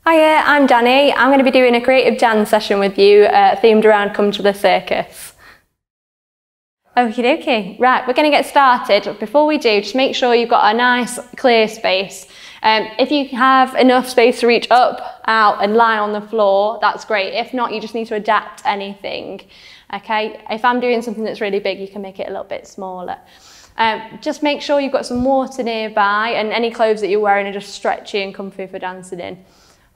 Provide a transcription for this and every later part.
Hiya, I'm Danny. I'm going to be doing a creative jam session with you themed around Come to the Circus. Okie dokie. Right, we're going to get started. Before we do, just make sure you've got a nice clear space. If you have enough space to reach up, out and lie on the floor, that's great. If not, you just need to adapt anything. Okay, if I'm doing something that's really big, you can make it a little bit smaller. Just make sure you've got some water nearby and any clothes that you're wearing are just stretchy and comfy for dancing in.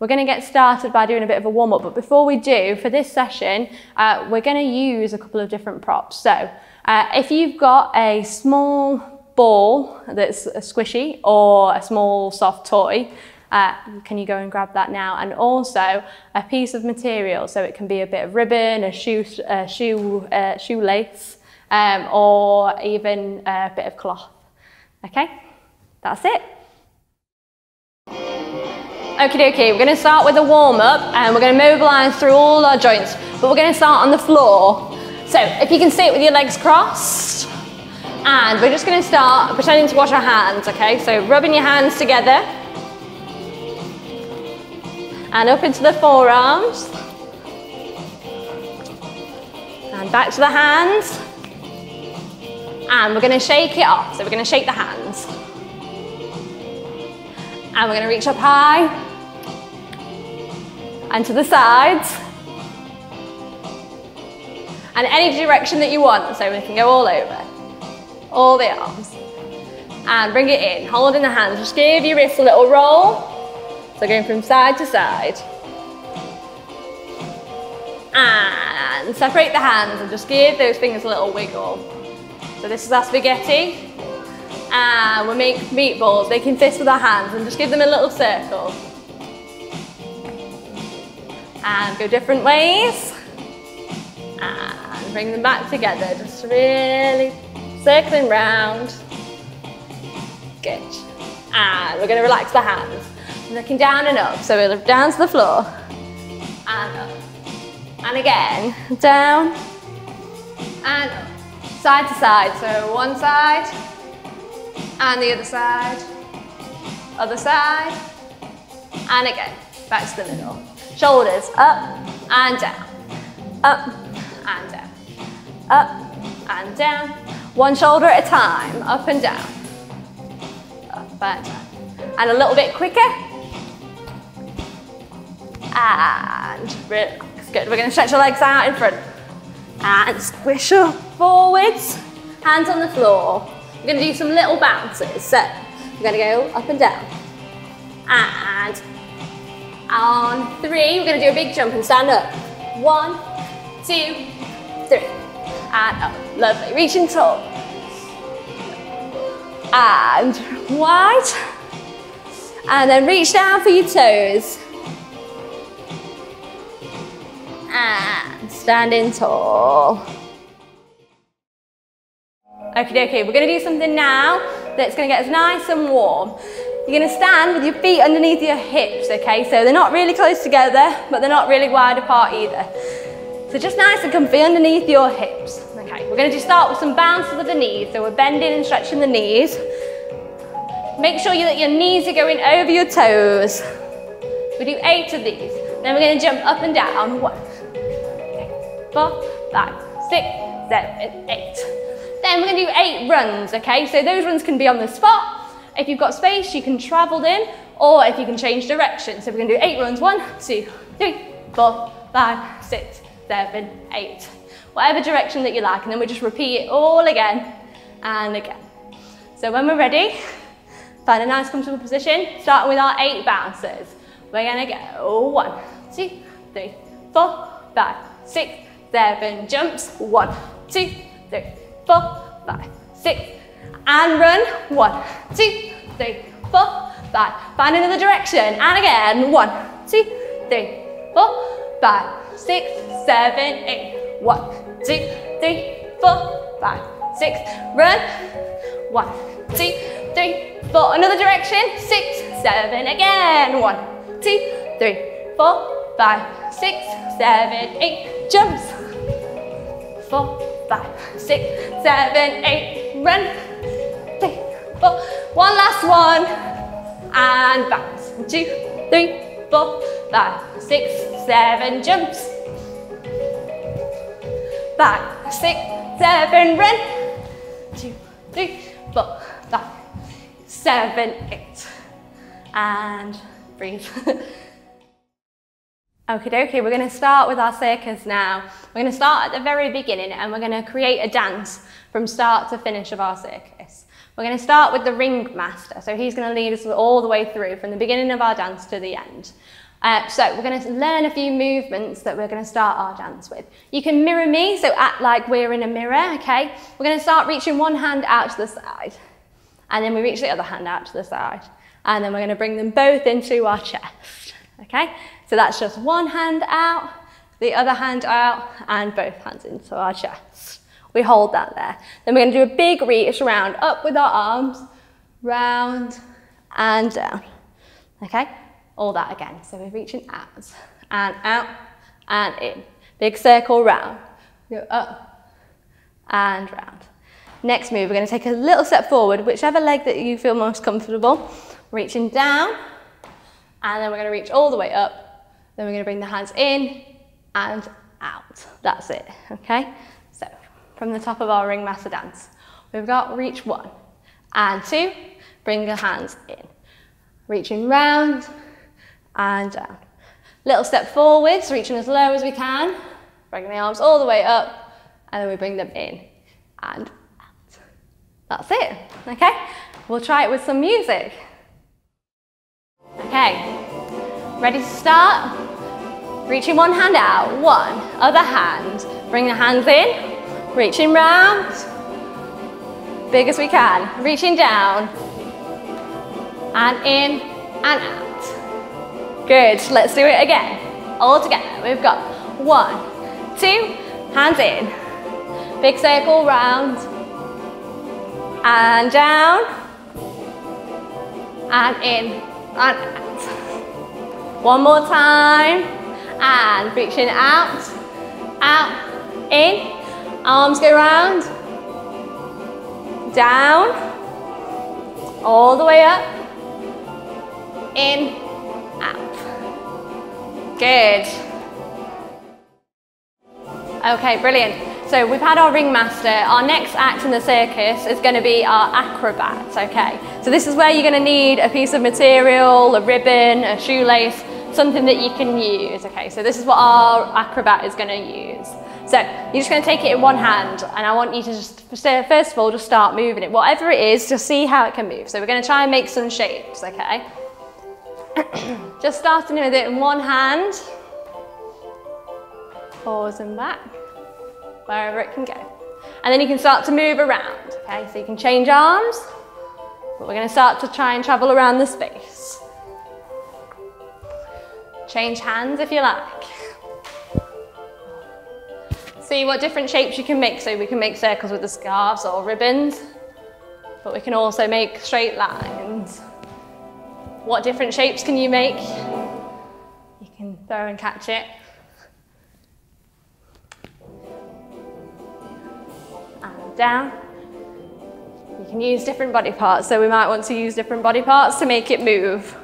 We're going to get started by doing a bit of a warm-up, but before we do, for this session, we're going to use a couple of different props. So if you've got a small ball that's squishy or a small soft toy, can you go and grab that now? And also a piece of material, so it can be a bit of ribbon, a shoelace, or even a bit of cloth. Okay, that's it. Okie dokie, we're going to start with a warm-up and we're going to mobilise through all our joints, but we're going to start on the floor. So if you can sit with your legs crossed, and we're just going to start pretending to wash our hands, okay? So rubbing your hands together and up into the forearms and back to the hands, and we're going to shake it off. So we're going to shake the hands. And we're going to reach up high and to the sides and any direction that you want, so we can go all over, all the arms, and bring it in, holding the hands. Just give your wrists a little roll, so going from side to side, and separate the hands and just give those fingers a little wiggle. So this is our spaghetti. And we'll make meatballs, making fists with our hands, and just give them a little circle. And go different ways. And bring them back together, just really circling round. Good. And we're going to relax the hands. Looking down and up, so we'll look down to the floor. And up. And again, down. And up. Side to side, so one side. And the other side, and again, back to the middle. Shoulders up and down, up and down, up and down. One shoulder at a time, up and down, up and down. And a little bit quicker. And relax, good. We're going to stretch your legs out in front. And squish up forwards, hands on the floor. We're going to do some little bounces. So we're going to go up and down. And on 3, we're going to do a big jump and stand up. 1, 2, 3. And up. Lovely. Reaching tall. And wide. And then reach down for your toes. And standing tall. Okie dokie, we're going to do something now that's going to get us nice and warm. You're going to stand with your feet underneath your hips, okay? So they're not really close together, but they're not really wide apart either. So just nice and comfy underneath your hips. Okay, we're going to start with some bounces of the knees. So we're bending and stretching the knees. Make sure that your knees are going over your toes. We do 8 of these. Then we're going to jump up and down. 1, 4, 5, 6, 7, 8. Then we're going to do 8 runs, okay? So those runs can be on the spot. If you've got space, you can travel in, or if you can change direction. So we're going to do 8 runs. 1, 2, 3, 4, 5, 6, 7, 8. Whatever direction that you like, and then we just repeat it all again and again. So when we're ready, find a nice comfortable position, starting with our 8 bounces. We're going to go 1, 2, 3, 4, 5, 6, 7, jumps. 1, 2, 3, 4, 5, 6, and run. 1, 2, 3, 4, 5. Find another direction, and again. 1, 2, 3, 4, 5, 6, 7, 8. 1, 2, 3, 4, 5, 6. Run. 1, 2, 3, 4. Another direction. 6, 7. Again. 1, 2, 3, 4, 5, 6, 7, 8. Jumps. 4, 5, 6, 7, 8. Run. 3, 4. One last one. And bounce. 2, 3, 4, 4, 5, 6, 7, jumps. 5, 6, 7, run. 2, 3, 4, 5, 7, 8. And breathe. Okie dokie, we're going to start with our circus now. We're going to start at the very beginning and we're going to create a dance from start to finish of our circus. We're going to start with the ringmaster, so he's going to lead us all the way through from the beginning of our dance to the end. So we're going to learn a few movements that we're going to start our dance with. You can mirror me, so act like we're in a mirror, okay? We're going to start reaching one hand out to the side and then we reach the other hand out to the side and then we're going to bring them both into our chest, okay? So that's just one hand out, the other hand out, and both hands into our chest. We hold that there. Then we're going to do a big reach round, up with our arms, round and down. Okay? All that again. So we're reaching out and in. Big circle round. Go up and round. Next move, we're going to take a little step forward, whichever leg that you feel most comfortable. Reaching down, and then we're going to reach all the way up. Then we're going to bring the hands in and out. That's it, okay? So, from the top of our ringmaster dance, we've got reach 1 and 2, bring the hands in. Reaching round and down. Little step forwards, reaching as low as we can, bring the arms all the way up, and then we bring them in and out. That's it, okay? We'll try it with some music. Okay. Ready to start? Reaching one hand out, one, other hand. Bring the hands in, reaching round, big as we can. Reaching down, and in, and out. Good, let's do it again. All together, we've got 1, 2, hands in. Big circle round, and down, and in, and out. One more time, and reaching out, in, arms go round, down, all the way up, in, out. Good. Okay, brilliant. So we've had our ringmaster. Our next act in the circus is going to be our acrobats, okay? So this is where you're going to need a piece of material, a ribbon, a shoelace, something that you can use, okay? So this is what our acrobat is going to use. So you're just going to take it in one hand and I want you to just, first of all, just start moving it. Whatever it is, just see how it can move. So we're going to try and make some shapes, okay? Just starting with it in one hand. Forwards and back, wherever it can go. And then you can start to move around, okay? So you can change arms, but we're going to start to try and travel around the space. Change hands if you like. See what different shapes you can make. So we can make circles with the scarves or ribbons, but we can also make straight lines. What different shapes can you make? You can throw and catch it. And down. You can use different body parts, so we might want to use different body parts to make it move.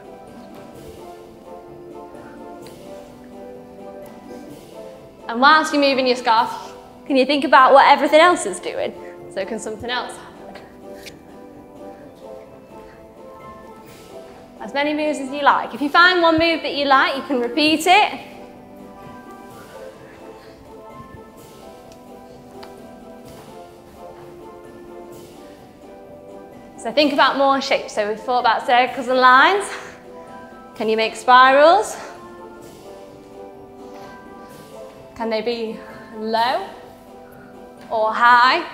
And whilst you're moving your scarf, can you think about what everything else is doing? So can something else happen? As many moves as you like. If you find one move that you like, you can repeat it. So think about more shapes. So we've thought about circles and lines. Can you make spirals? Can they be low or high?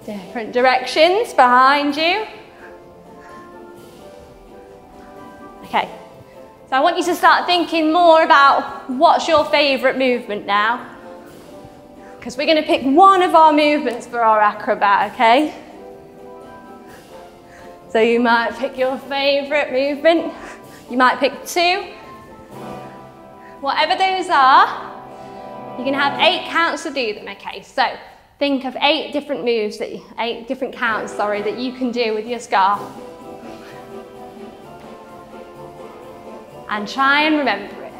Different directions behind you. Okay, so I want you to start thinking more about what's your favourite movement now. Because we're going to pick one of our movements for our acrobat, okay? So you might pick your favourite movement. You might pick 2. Whatever those are, you can have 8 counts to do them, okay? So think of 8 different moves, 8 different counts, sorry, that you can do with your scarf and try and remember it.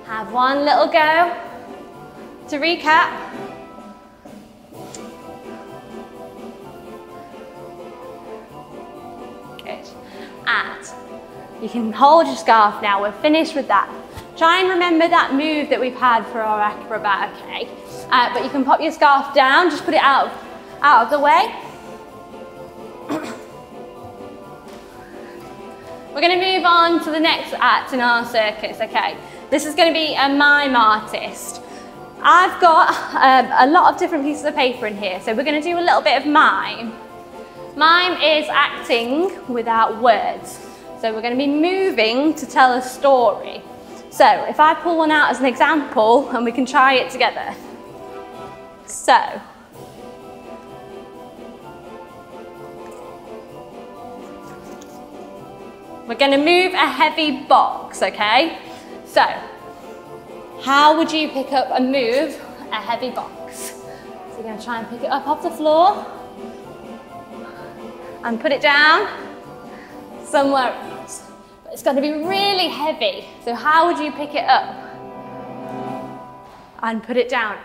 Have one little go to recap. Good. And you can hold your scarf now. We're finished with that. Try and remember that move that we've had for our acrobat, okay? But you can pop your scarf down, just put it out of the way. We're going to move on to the next act in our circus, okay? This is going to be a mime artist. I've got a lot of different pieces of paper in here, so we're going to do a little bit of mime. Mime is acting without words. So we're going to be moving to tell a story. So if I pull one out as an example and we can try it together. So. We're going to move a heavy box, okay? So, how would you pick up and move a heavy box? So you're going to try and pick it up off the floor and put it down somewhere else. But it's going to be really heavy. So how would you pick it up and put it down?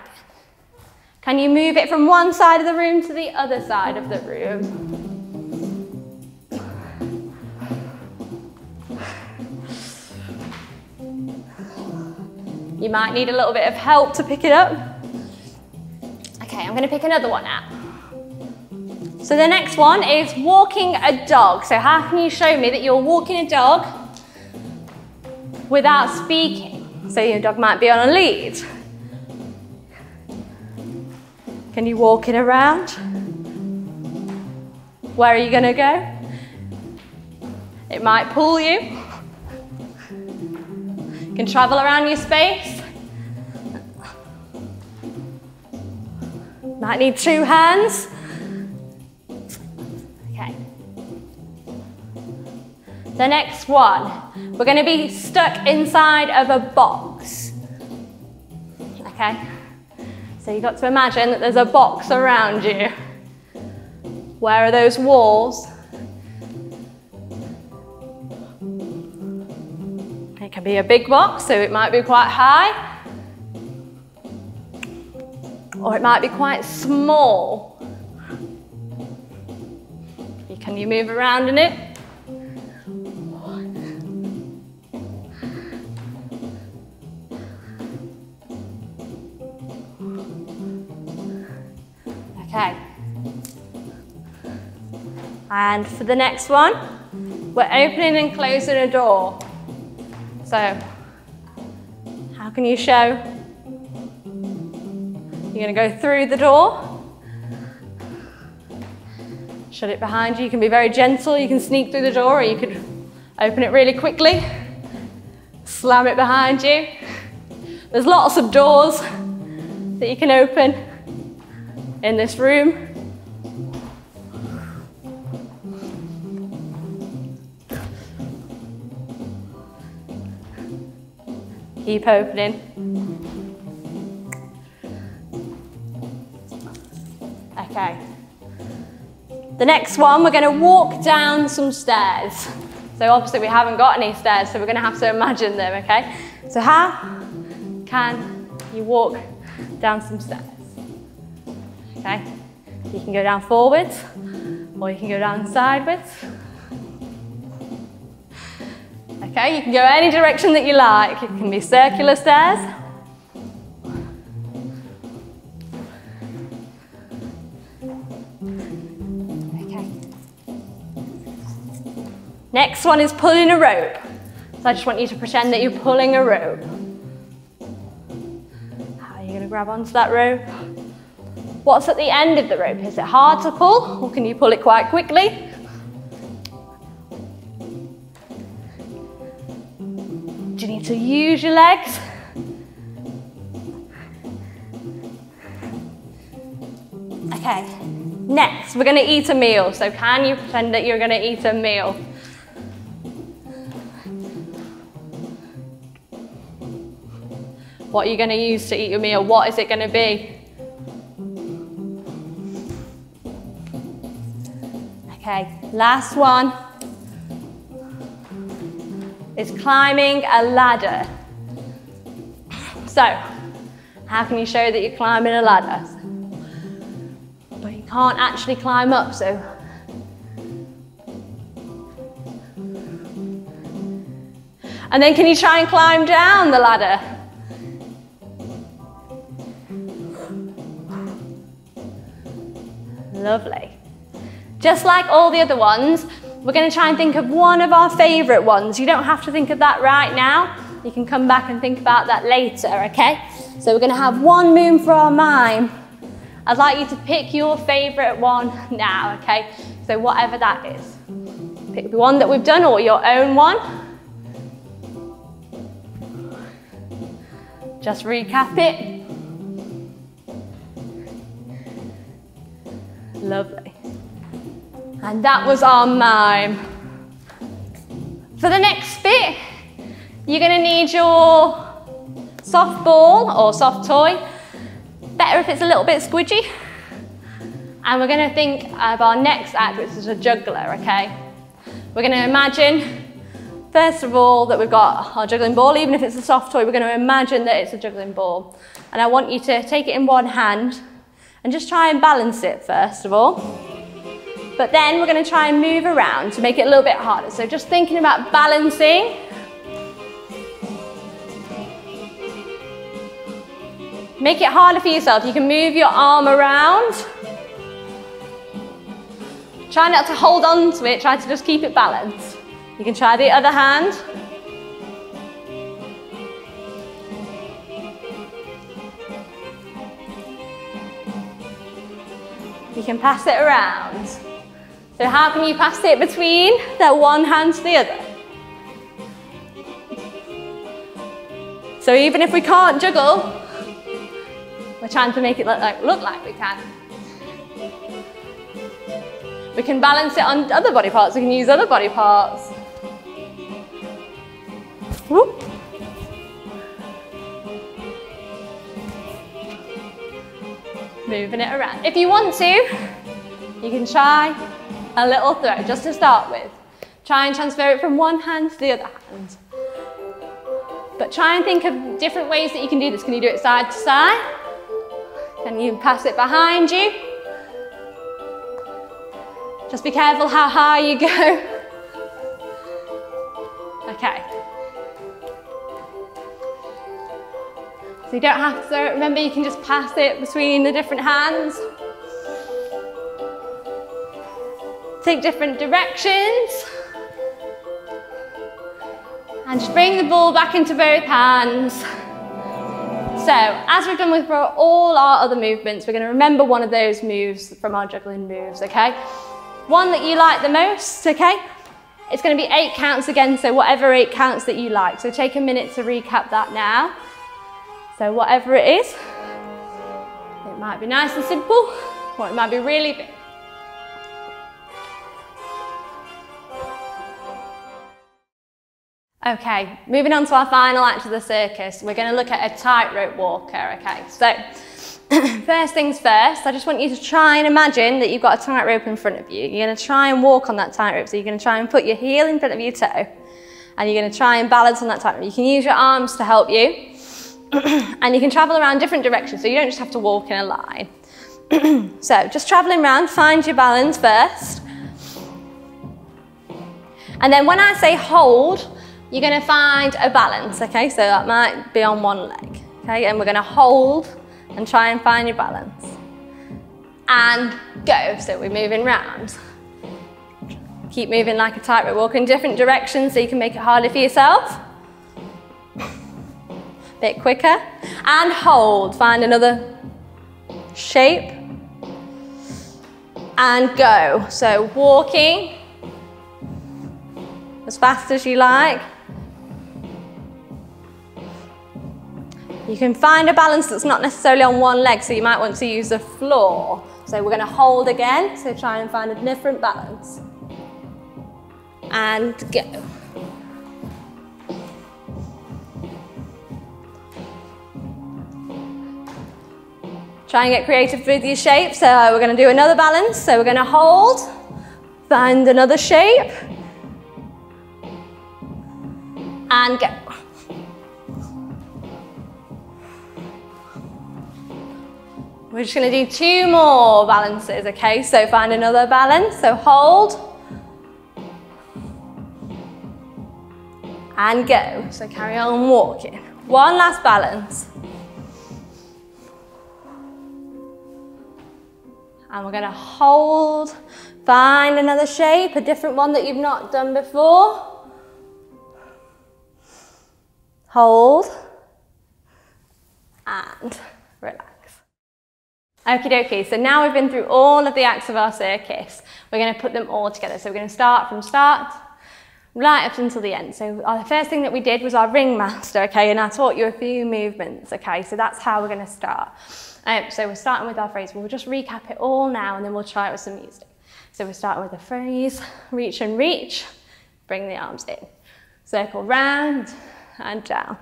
Can you move it from one side of the room to the other side of the room? You might need a little bit of help to pick it up. Okay, I'm going to pick another one out. So the next one is walking a dog. So how can you show me that you're walking a dog without speaking? So your dog might be on a lead. Can you walk it around? Where are you going to go? It might pull you. You can travel around your space. Might need two hands. Okay. The next one, we're going to be stuck inside of a box. Okay. So you've got to imagine that there's a box around you. Where are those walls? It can be a big box, so it might be quite high. Or it might be quite small. Can you move around in it? Okay. And for the next one, we're opening and closing a door. So, how can you show? You're going to go through the door. Shut it behind you. You can be very gentle. You can sneak through the door, or you could open it really quickly. Slam it behind you. There's lots of doors that you can open in this room. Keep opening. Okay. The next one, we're going to walk down some stairs. So obviously we haven't got any stairs, so we're going to have to imagine them, okay? So how can you walk down some stairs? Okay? You can go down forwards, or you can go down sideways. Okay, you can go any direction that you like. It can be circular stairs. Okay. Next one is pulling a rope. So I just want you to pretend that you're pulling a rope. How are you going to grab onto that rope? What's at the end of the rope? Is it hard to pull, or can you pull it quite quickly? Do you need to use your legs? Okay, next we're going to eat a meal. So can you pretend that you're going to eat a meal? What are you going to use to eat your meal? What is it going to be? Okay, last one is climbing a ladder. So, how can you show that you're climbing a ladder? But you can't actually climb up, so. And then can you try and climb down the ladder? Lovely. Just like all the other ones, we're going to try and think of one of our favourite ones. You don't have to think of that right now. You can come back and think about that later, okay? So we're going to have one move for our mime. I'd like you to pick your favourite one now, okay? So whatever that is. Pick the one that we've done or your own one. Just recap it. Lovely. And that was our mime. For the next bit, you're going to need your soft ball or soft toy. Better if it's a little bit squidgy. And we're going to think of our next act, which is a juggler, okay? We're going to imagine, first of all, that we've got our juggling ball. Even if it's a soft toy, we're going to imagine that it's a juggling ball. And I want you to take it in one hand and just try and balance it first of all. But then we're going to try and move around to make it a little bit harder. So just thinking about balancing. Make it harder for yourself. You can move your arm around. Try not to hold on to it, try to just keep it balanced. You can try the other hand. You can pass it around. So how can you pass it between that one hand to the other? So even if we can't juggle, we're trying to make it look like we can. We can balance it on other body parts. We can use other body parts. Whoop. Moving it around. If you want to, you can try a little throw just to start with. Try and transfer it from one hand to the other hand. But try and think of different ways that you can do this. Can you do it side to side? Can you pass it behind you? Just be careful how high you go. Okay. So you don't have to throw it. Remember, you can just pass it between the different hands. Take different directions. And just bring the ball back into both hands. So, as we've done with all our other movements, we're going to remember one of those moves from our juggling moves, okay? One that you like the most, okay? It's going to be 8 counts again, so whatever 8 counts that you like. So take a minute to recap that now. So whatever it is, it might be nice and simple, or it might be really big. Okay, moving on to our final act of the circus, we're going to look at a tightrope walker, okay? So, first things first, I just want you to try and imagine that you've got a tightrope in front of you. You're going to try and walk on that tightrope, so you're going to try and put your heel in front of your toe, and you're going to try and balance on that tightrope. You can use your arms to help you, and you can travel around different directions, so you don't just have to walk in a line. So, just travelling around, find your balance first. And then when I say hold, you're going to find a balance, okay? So that might be on one leg, okay? And we're going to hold and try and find your balance. And go, so we're moving round. Keep moving like a tightrope walk in different directions so you can make it harder for yourself. Bit quicker. And hold, find another shape. And go, so walking as fast as you like. You can find a balance that's not necessarily on one leg, so you might want to use the floor. So we're going to hold again, so try and find a different balance. And go. Try and get creative with your shape. So we're going to do another balance. So we're going to hold, find another shape, and go. We're just going to do 2 more balances, okay? So find another balance, so hold, and go. So carry on walking. One last balance. And we're going to hold, find another shape, a different one that you've not done before. Hold, and relax. Okie dokie, so now we've been through all of the acts of our circus. We're going to put them all together. So we're going to start from start, right up until the end. So the first thing that we did was our ringmaster, okay, and I taught you a few movements, okay, so that's how we're going to start. So we're starting with our phrase. We'll just recap it all now and then we'll try it with some music. So we're starting with the phrase, reach and reach, bring the arms in. Circle round and down.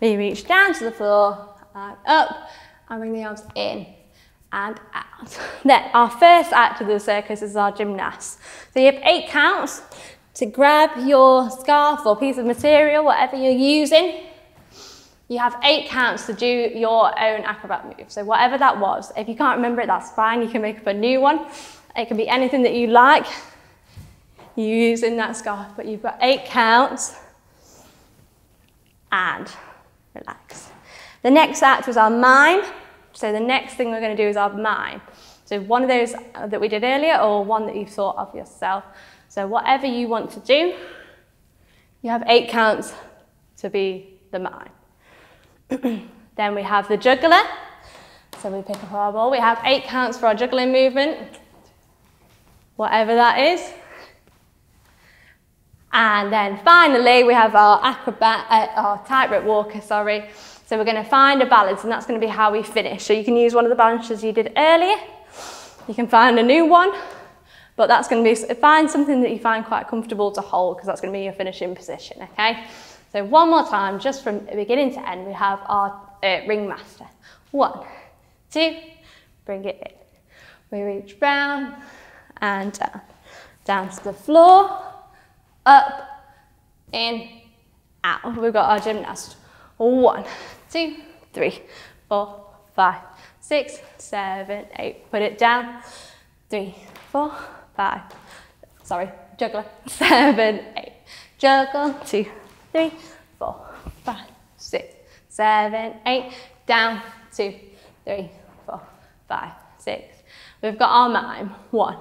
We reach down to the floor and up and bring the arms in and out. Then our first act of the circus is our gymnast. So you have 8 counts to grab your scarf or piece of material, whatever you're using. You have 8 counts to do your own acrobat move. So whatever that was, if you can't remember it, that's fine. You can make up a new one. It can be anything that you like using that scarf, but you've got 8 counts and relax. The next act was our mime. So the next thing we're going to do is our mime. So one of those that we did earlier or one that you thought of yourself. So whatever you want to do, you have 8 counts to be the mime. Then we have the juggler. So we pick up our ball. We have 8 counts for our juggling movement, whatever that is. And then finally we have our our tightrope walker, sorry. So we're going to find a balance and that's going to be how we finish. So you can use one of the balances you did earlier. You can find a new one, but that's going to be, find something that you find quite comfortable to hold because that's going to be your finishing position, okay? So one more time, just from beginning to end, we have our ringmaster. 1, 2, bring it in. We reach round and down. Down to the floor, up, in, out. We've got our gymnast. 1, 2, 3, 4, 5, 6, 7, 8. Put it down. 3, 4, 5. Sorry, juggler. 7, 8. Juggle. 2, 3, 4, 5, 6, 7, 8. Down. 2, 3, 4, 5, 6. We've got our mime. 1,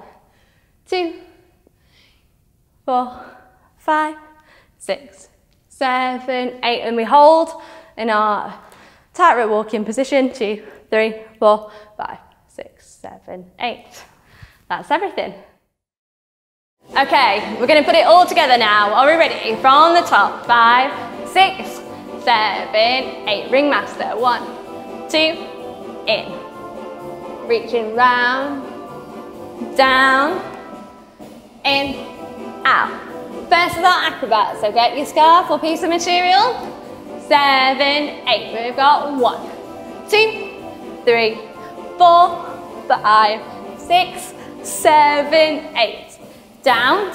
2, 4, 5, 6, 7, 8. And we hold in our tightrope walking position. 2, 3, 4, 5, 6, 7, 8. That's everything. Okay, we're going to put it all together now. Are we ready? From the top. 5, 6, 7, 8. Ringmaster. 1, 2, in. Reaching round, down, in, out. First is our acrobats. So get your scarf or piece of material. 7, 8. We've got 1, 2, 3, 4, 5, 6, 7, 8. Down,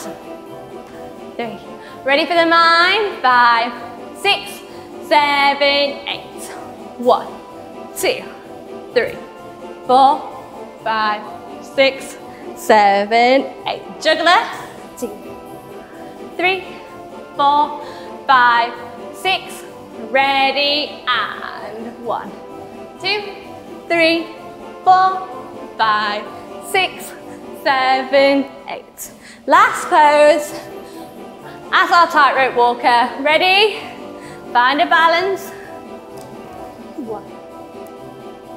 3. Ready for the mime? 5, 6, 7, 8. 1, 2, 3, 4, 5, 6, 7, 8. Juggler. 2, 3, 4, 5, 6. Ready and 1, 2, 3, 4, 5, 6, 7, 8. Last pose as our tightrope walker. Ready? Find a balance. 1.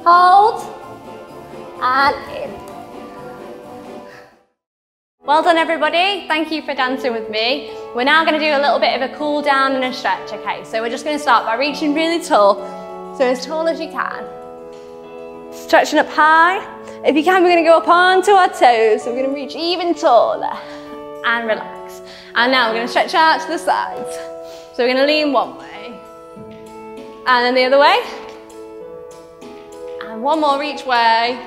Hold and in. Well done everybody, thank you for dancing with me. We're now going to do a little bit of a cool down and a stretch, okay? So we're just going to start by reaching really tall, so as tall as you can. Stretching up high. If you can, we're going to go up onto our toes, so we're going to reach even taller and relax. And now we're going to stretch out to the sides. So we're going to lean one way and then the other way. And one more each way.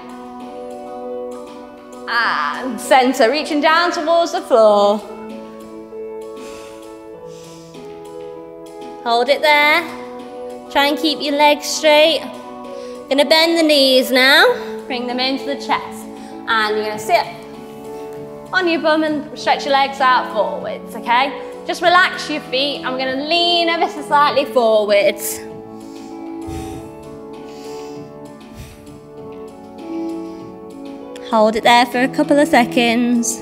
And centre, reaching down towards the floor. Hold it there. Try and keep your legs straight. Gonna bend the knees now. Bring them into the chest. And you're gonna sit on your bum and stretch your legs out forwards, okay? Just relax your feet. I'm gonna lean ever so slightly forwards. Hold it there for a couple of seconds.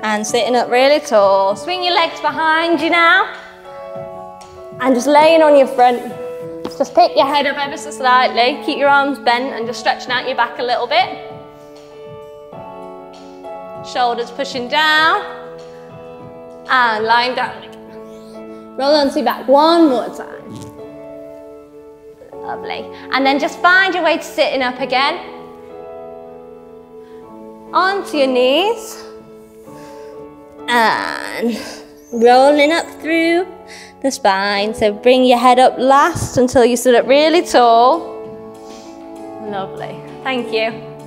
And sitting up really tall. Swing your legs behind you now. And just laying on your front. Just pick your head up ever so slightly. Keep your arms bent and just stretching out your back a little bit. Shoulders pushing down. And lying down again. Roll onto your back one more time. Lovely. And then just find your way to sitting up again. Onto your knees. And rolling up through the spine. So bring your head up last until you sit up really tall. Lovely. Thank you.